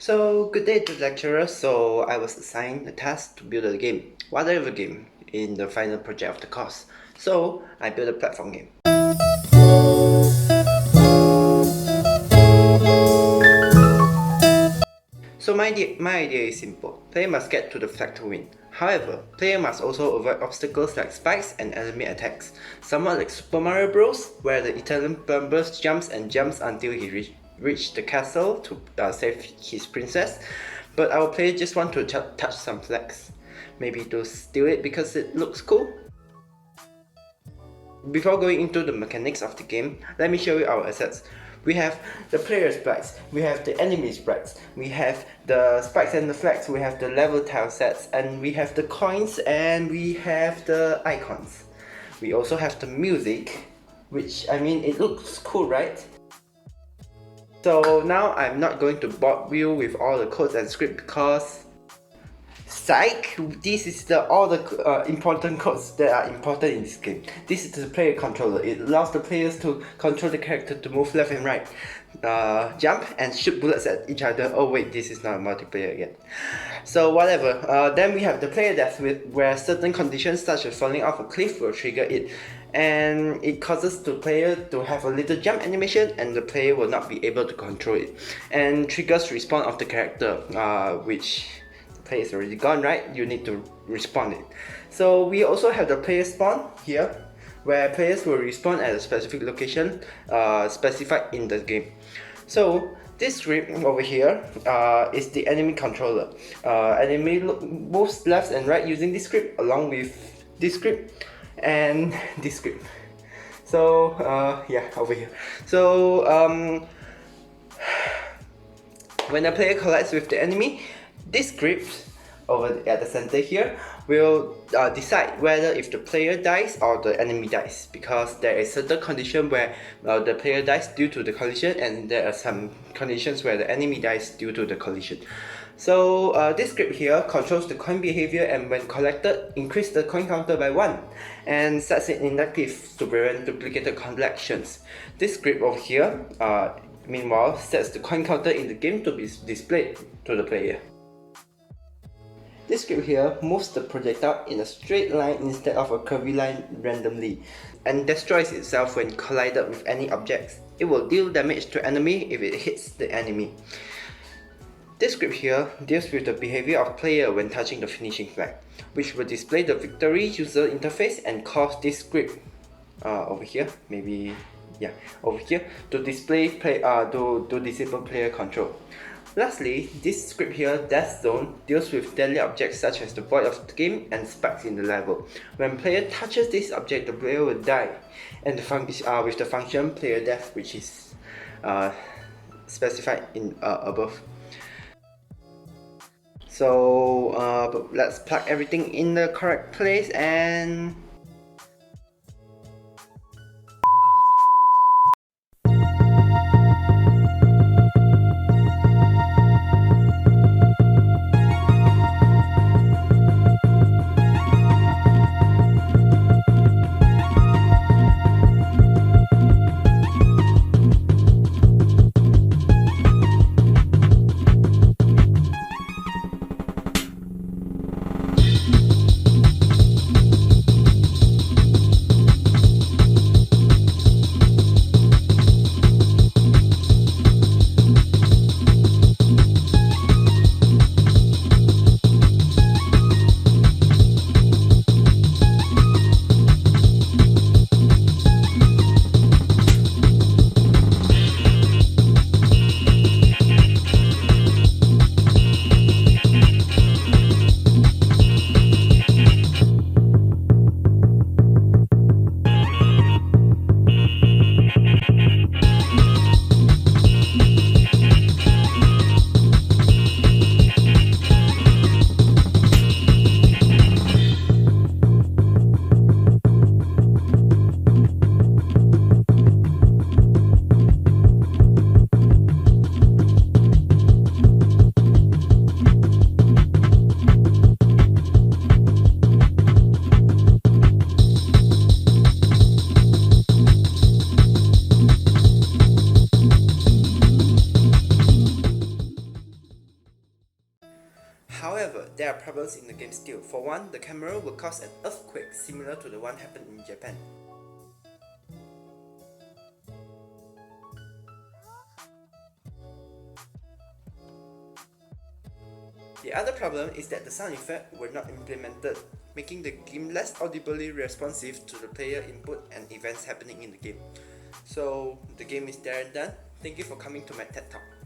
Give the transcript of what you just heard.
So, good day to the lecturer. So, I was assigned a task to build a game, whatever game, in the final project of the course. So, I built a platform game. So, my idea is simple. Player must get to the flag to win. However, player must also avoid obstacles like spikes and enemy attacks, somewhat like Super Mario Bros, where the Italian plumber jumps until he reach the castle to save his princess. But our player just want to touch some flags, maybe to steal it because it looks cool. Before going into the mechanics of the game, let me show you our assets. We have the player sprites, we have the enemy sprites, we have the spikes and the flags, we have the level tile sets, and we have the coins, and we have the icons. We also have the music, which, I mean, it looks cool, right? So now I'm not going to bore you with all the codes and script because psych! This is all the important codes that are important in this game. This is the player controller. It allows the players to control the character to move left and right, jump and shoot bullets at each other. Oh wait, this is not a multiplayer again. So whatever. Then we have the player death, where certain conditions such as falling off a cliff will trigger it. And it causes the player to have a little jump animation and the player will not be able to control it. And triggers respawn of the character, which player is already gone, right? You need to respawn it. So we also have the player spawn here, where players will respawn at a specific location specified in the game. So this script over here is the enemy controller. Enemy moves left and right using this script along with this script and this script. So yeah, over here. So when the player collides with the enemy, this script over at the center here will decide whether if the player dies or the enemy dies, because there is certain condition where the player dies due to the collision, and there are some conditions where the enemy dies due to the collision. So this script here controls the coin behavior, and when collected, increase the coin counter by 1 and sets it inactive to prevent duplicated collections. This script over here meanwhile sets the coin counter in the game to be displayed to the player. This script here moves the projectile in a straight line instead of a curvy line randomly, and destroys itself when collided with any objects. It will deal damage to enemy if it hits the enemy. This script here deals with the behavior of player when touching the finishing flag, which will display the victory user interface and cause this script over here, maybe, yeah, over here, to display to disable player control. Lastly, this script here, Death Zone, deals with deadly objects such as the void of the game and spikes in the level. When player touches this object, the player will die, and with the function player death, which is specified in above. So let's plug everything in the correct place and there are problems in the game still. For one, the camera will cause an earthquake similar to the one happened in Japan. The other problem is that the sound effects were not implemented, making the game less audibly responsive to the player input and events happening in the game. So the game is there and done. Thank you for coming to my TED Talk.